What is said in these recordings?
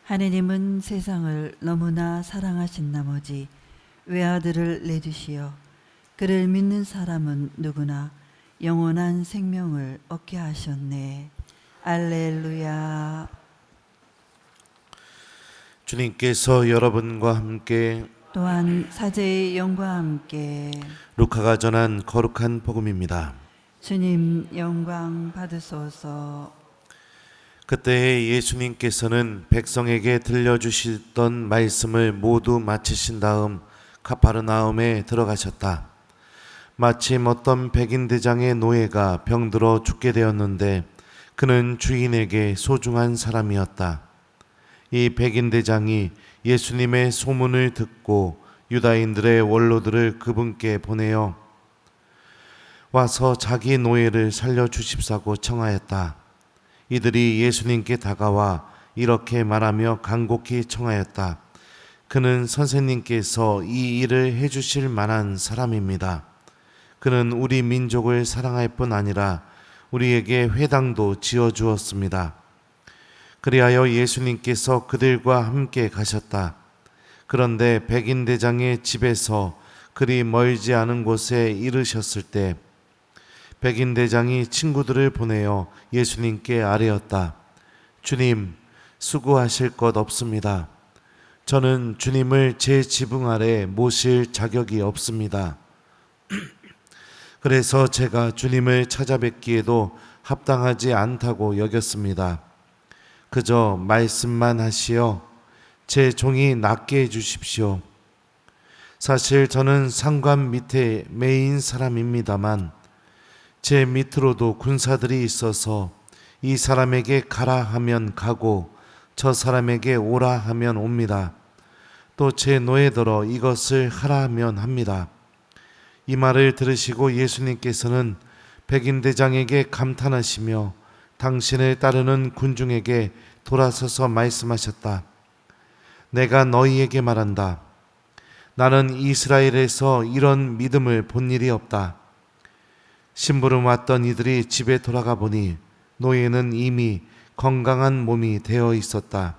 하느님은 세상을 너무나 사랑하신 나머지 외아들을 내주시어 그를 믿는 사람은 누구나 영원한 생명을 얻게 하셨네. 알렐루야. 주님께서 여러분과 함께 또한 사제의 영과 함께 루카가 전한 거룩한 복음입니다. 주님 영광 받으소서. 그때 예수님께서는 백성에게 들려주시던 말씀을 모두 마치신 다음 가파르나움에 들어가셨다. 마침 어떤 백인 대장의 노예가 병들어 죽게 되었는데 그는 주인에게 소중한 사람이었다. 이 백인 대장이 예수님의 소문을 듣고 유다인들의 원로들을 그분께 보내어 와서 자기 노예를 살려주십사고 청하였다. 이들이 예수님께 다가와 이렇게 말하며 간곡히 청하였다. 그는 선생님께서 이 일을 해주실 만한 사람입니다. 그는 우리 민족을 사랑할 뿐 아니라 우리에게 회당도 지어주었습니다. 그리하여 예수님께서 그들과 함께 가셨다. 그런데 백인 대장의 집에서 그리 멀지 않은 곳에 이르셨을 때 백인 대장이 친구들을 보내어 예수님께 아뢰었다. 주님, 수고하실 것 없습니다. 저는 주님을 제 지붕 아래 모실 자격이 없습니다. 그래서 제가 주님을 찾아뵙기에도 합당하지 않다고 여겼습니다. 그저 말씀만 하시어 제 종이 낫게 해주십시오. 사실 저는 상관 밑에 매인 사람입니다만 제 밑으로도 군사들이 있어서 이 사람에게 가라 하면 가고 저 사람에게 오라 하면 옵니다. 또 제 노예들어 이것을 하라 하면 합니다. 이 말을 들으시고 예수님께서는 백인 대장에게 감탄하시며 당신을 따르는 군중에게 돌아서서 말씀하셨다. 내가 너희에게 말한다. 나는 이스라엘에서 이런 믿음을 본 일이 없다. 심부름 왔던 이들이 집에 돌아가 보니 노예는 이미 건강한 몸이 되어 있었다.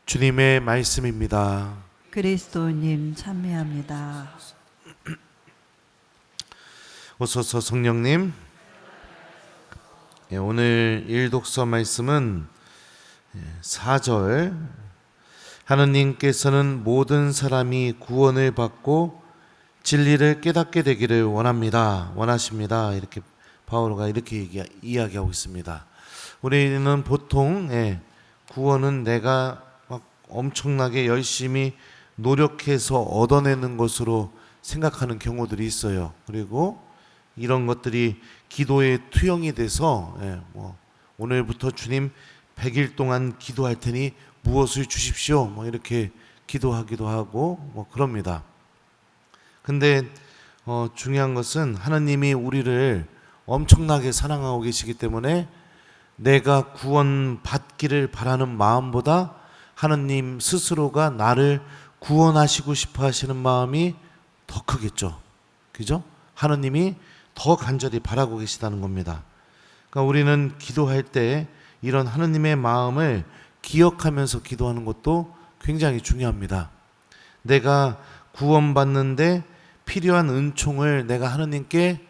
주님의 말씀입니다. 그리스도님 참여합니다. 오소서 성령님. 오늘 일독서 말씀은 4절 하느님께서는 모든 사람이 구원을 받고 진리를 깨닫게 되기를 원하십니다. 이렇게 바오로가 이렇게 이야기하고 있습니다. 우리는 보통 구원은 내가 막 엄청나게 열심히 노력해서 얻어내는 것으로 생각하는 경우들이 있어요. 그리고 이런 것들이 기도의 투영이 돼서 오늘부터 주님 100일 동안 기도할 테니 무엇을 주십시오. 이렇게 기도하기도 하고 그럽니다. 근데 중요한 것은 하나님이 우리를 엄청나게 사랑하고 계시기 때문에 내가 구원 받기를 바라는 마음보다 하나님 스스로가 나를 구원하시고 싶어 하시는 마음이 더 크겠죠. 그죠? 하나님이 더 간절히 바라고 계시다는 겁니다. 그러니까 우리는 기도할 때 이런 하나님의 마음을 기억하면서 기도하는 것도 굉장히 중요합니다. 내가 구원받는데 필요한 은총을 내가 하느님께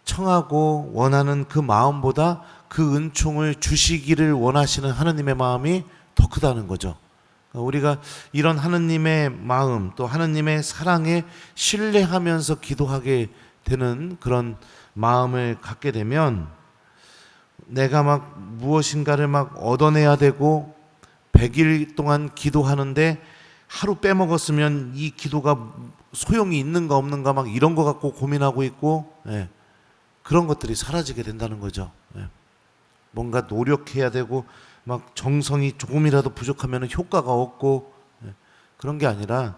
청하고 원하는 그 마음보다 그 은총을 주시기를 원하시는 하느님의 마음이 더 크다는 거죠. 우리가 이런 하느님의 마음 또 하느님의 사랑에 신뢰하면서 기도하게 되는 그런 마음을 갖게 되면 내가 막 무엇인가를 막 얻어내야 되고 100일 동안 기도하는데 하루 빼먹었으면 이 기도가 소용이 있는가 없는가 막 이런 거 갖고 고민하고 있고 그런 것들이 사라지게 된다는 거죠. 뭔가 노력해야 되고 막 정성이 조금이라도 부족하면 효과가 없고 그런 게 아니라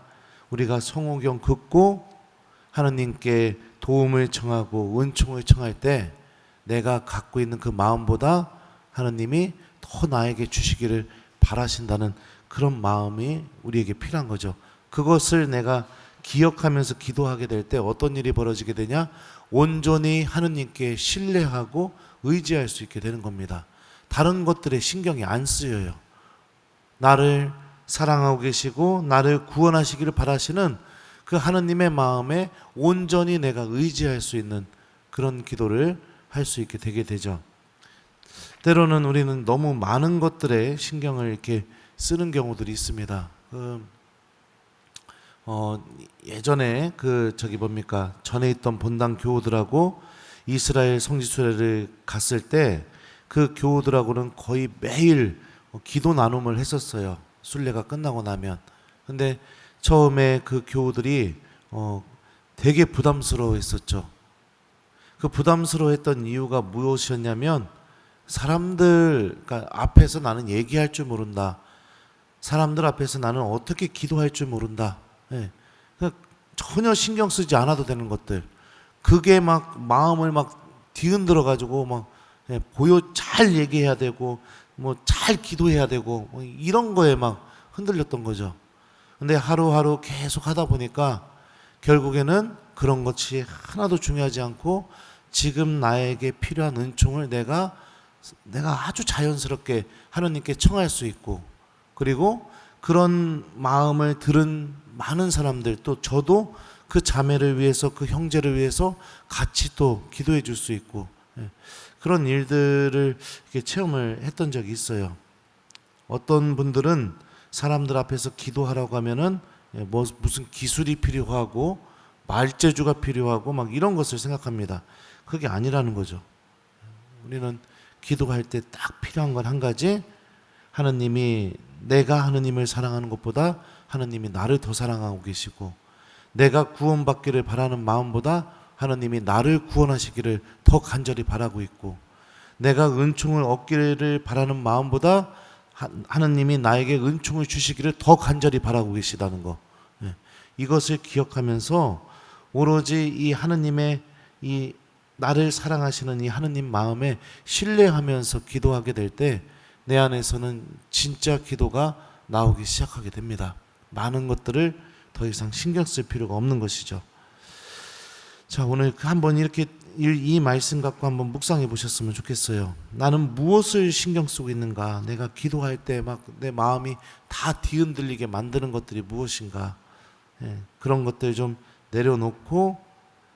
우리가 성호경 긋고 하나님께 도움을 청하고 은총을 청할 때 내가 갖고 있는 그 마음보다 하나님이 더 나에게 주시기를 바라신다는 그런 마음이 우리에게 필요한 거죠. 그것을 내가 기억하면서 기도하게 될 때 어떤 일이 벌어지게 되냐? 온전히 하느님께 신뢰하고 의지할 수 있게 되는 겁니다. 다른 것들에 신경이 안 쓰여요. 나를 사랑하고 계시고 나를 구원하시기를 바라시는 그 하느님의 마음에 온전히 내가 의지할 수 있는 그런 기도를 할 수 있게 되게 되죠. 때로는 우리는 너무 많은 것들에 신경을 이렇게 쓰는 경우들이 있습니다. 예전에 전에 있던 본당 교우들하고 이스라엘 성지순례를 갔을 때 그 교우들하고는 거의 매일 기도 나눔을 했었어요. 순례가 끝나고 나면. 근데 처음에 그 교우들이 되게 부담스러워했었죠. 그 부담스러워했던 이유가 무엇이었냐면 사람들 앞에서 나는 얘기할 줄 모른다. 사람들 앞에서 나는 어떻게 기도할 줄 모른다. 예. 전혀 신경 쓰지 않아도 되는 것들. 그게 막 마음을 막 뒤흔들어 가지고 막 잘 얘기해야 되고 뭐 잘 기도해야 되고 뭐 이런 거에 막 흔들렸던 거죠. 근데 하루하루 계속 하다 보니까 결국에는 그런 것이 하나도 중요하지 않고 지금 나에게 필요한 은총을 내가 아주 자연스럽게 하나님께 청할 수 있고, 그리고 그런 마음을 들은 많은 사람들, 또 저도 그 자매를 위해서, 그 형제를 위해서 같이 또 기도해 줄 수 있고, 그런 일들을 이렇게 체험을 했던 적이 있어요. 어떤 분들은 사람들 앞에서 기도하라고 하면은 무슨 기술이 필요하고 말재주가 필요하고 막 이런 것을 생각합니다. 그게 아니라는 거죠. 우리는 기도할 때 딱 필요한 건 한 가지, 하느님이, 내가 하느님을 사랑하는 것보다 하느님이 나를 더 사랑하고 계시고, 내가 구원받기를 바라는 마음보다 하느님이 나를 구원하시기를 더 간절히 바라고 있고, 내가 은총을 얻기를 바라는 마음보다 하느님이 나에게 은총을 주시기를 더 간절히 바라고 계시다는 거. 이것을 기억하면서 오로지 이 하느님의 이 나를 사랑하시는 이 하느님 마음에 신뢰하면서 기도하게 될 때 내 안에서는 진짜 기도가 나오기 시작하게 됩니다. 많은 것들을 더 이상 신경 쓸 필요가 없는 것이죠. 자, 오늘 한번 이렇게 이 말씀 갖고 한번 묵상해 보셨으면 좋겠어요. 나는 무엇을 신경 쓰고 있는가? 내가 기도할 때 막 내 마음이 다 뒤흔들리게 만드는 것들이 무엇인가? 그런 것들 좀 내려놓고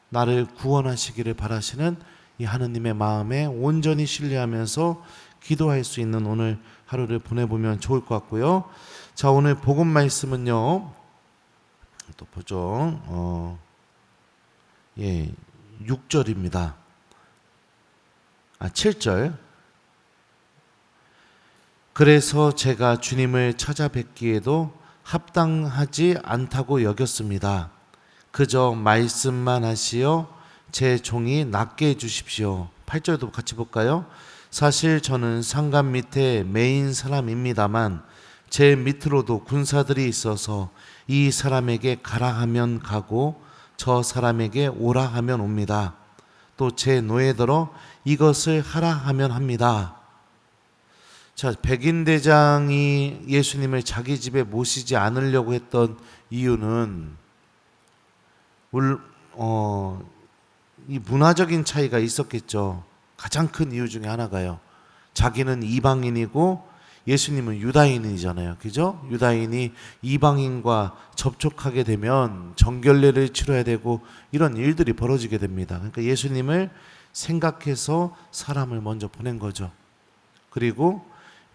나를 구원하시기를 바라시는 이 하느님의 마음에 온전히 신뢰하면서 기도할 수 있는 오늘 하루를 보내보면 좋을 것 같고요. 자, 오늘 복음 말씀은요, 또 보죠. 6절입니다. 7절. 그래서 제가 주님을 찾아뵙기에도 합당하지 않다고 여겼습니다. 그저 말씀만 하시어 제 종이 낫게 해주십시오. 8절도 같이 볼까요? 사실 저는 상관 밑에 매인 사람입니다만 제 밑으로도 군사들이 있어서 이 사람에게 가라 하면 가고 저 사람에게 오라 하면 옵니다. 또 제 노예더러 이것을 하라 하면 합니다. 자, 백인대장이 예수님을 자기 집에 모시지 않으려고 했던 이유는 이 문화적인 차이가 있었겠죠. 가장 큰 이유 중에 하나가요. 자기는 이방인이고 예수님은 유다인이잖아요. 그죠? 유다인이 이방인과 접촉하게 되면 정결례를 치러야 되고 이런 일들이 벌어지게 됩니다. 그러니까 예수님을 생각해서 사람을 먼저 보낸 거죠. 그리고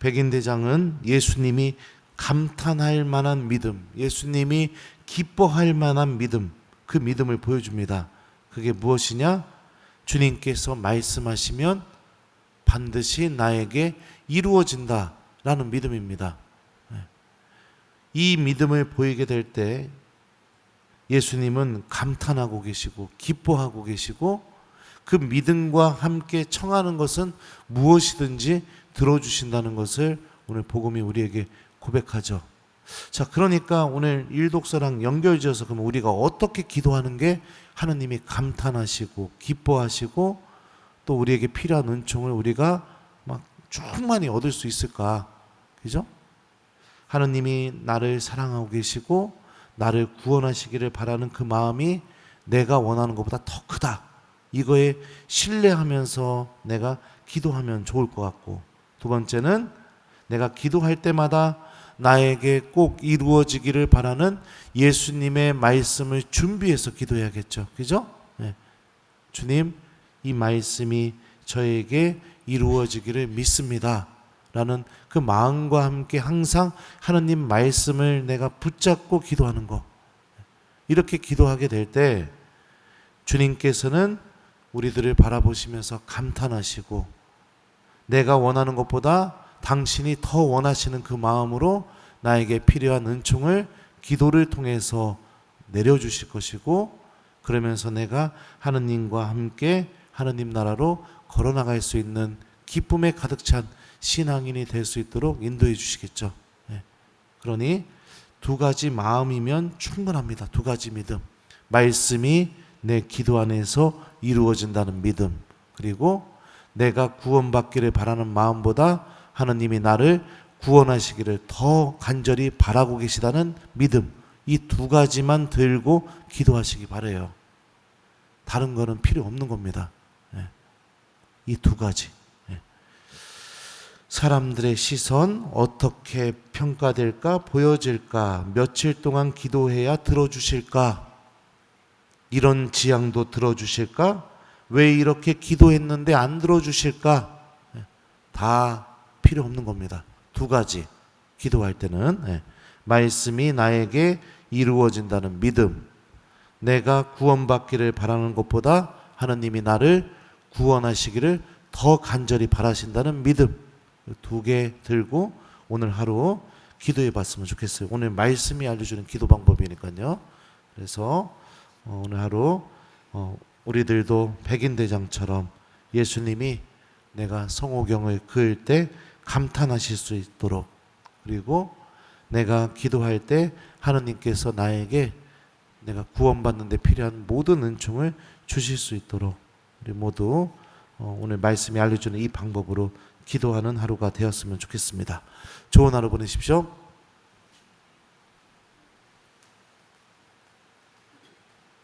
백인대장은 예수님이 감탄할 만한 믿음, 예수님이 기뻐할 만한 믿음, 그 믿음을 보여줍니다. 그게 무엇이냐? 주님께서 말씀하시면 반드시 나에게 이루어진다라는 믿음입니다. 이 믿음을 보이게 될 때 예수님은 감탄하고 계시고 기뻐하고 계시고, 그 믿음과 함께 청하는 것은 무엇이든지 들어주신다는 것을 오늘 복음이 우리에게 고백하죠. 자, 그러니까 오늘 일독서랑 연결지어서 그럼 우리가 어떻게 기도하는 게 하느님이 감탄하시고 기뻐하시고 또 우리에게 필요한 은총을 우리가 막 충만히 얻을 수 있을까? 그죠? 하느님이 나를 사랑하고 계시고 나를 구원하시기를 바라는 그 마음이 내가 원하는 것보다 더 크다. 이거에 신뢰하면서 내가 기도하면 좋을 것 같고, 두 번째는 내가 기도할 때마다 나에게 꼭 이루어지기를 바라는 예수님의 말씀을 준비해서 기도해야겠죠. 그죠? 네. 주님, 이 말씀이 저에게 이루어지기를 믿습니다. 라는 그 마음과 함께 항상 하나님 말씀을 내가 붙잡고 기도하는 거. 이렇게 기도하게 될 때 주님께서는 우리들을 바라보시면서 감탄하시고 내가 원하는 것보다 당신이 더 원하시는 그 마음으로 나에게 필요한 은총을 기도를 통해서 내려주실 것이고, 그러면서 내가 하느님과 함께 하느님 나라로 걸어나갈 수 있는 기쁨에 가득 찬 신앙인이 될 수 있도록 인도해 주시겠죠. 그러니 두 가지 마음이면 충분합니다. 두 가지 믿음. 말씀이 내 기도 안에서 이루어진다는 믿음, 그리고 내가 구원받기를 바라는 마음보다 하나님이 나를 구원하시기를 더 간절히 바라고 계시다는 믿음, 이 두 가지만 들고 기도하시기 바라요. 다른 거는 필요 없는 겁니다. 이 두 가지. 사람들의 시선 어떻게 평가될까, 보여질까, 며칠 동안 기도해야 들어주실까, 이런 지향도 들어주실까, 왜 이렇게 기도했는데 안 들어주실까, 다 필요 없는 겁니다. 두 가지. 기도할 때는 말씀이 나에게 이루어진다는 믿음, 내가 구원받기를 바라는 것보다 하나님이 나를 구원하시기를 더 간절히 바라신다는 믿음, 두 개 들고 오늘 하루 기도해 봤으면 좋겠어요. 오늘 말씀이 알려주는 기도 방법이니까요. 그래서 오늘 하루 우리들도 백인대장처럼 예수님이 내가 성호경을 그을 때 감탄하실 수 있도록, 그리고 내가 기도할 때 하느님께서 나에게 내가 구원받는 데 필요한 모든 은총을 주실 수 있도록 우리 모두 오늘 말씀이 알려주는 이 방법으로 기도하는 하루가 되었으면 좋겠습니다. 좋은 하루 보내십시오.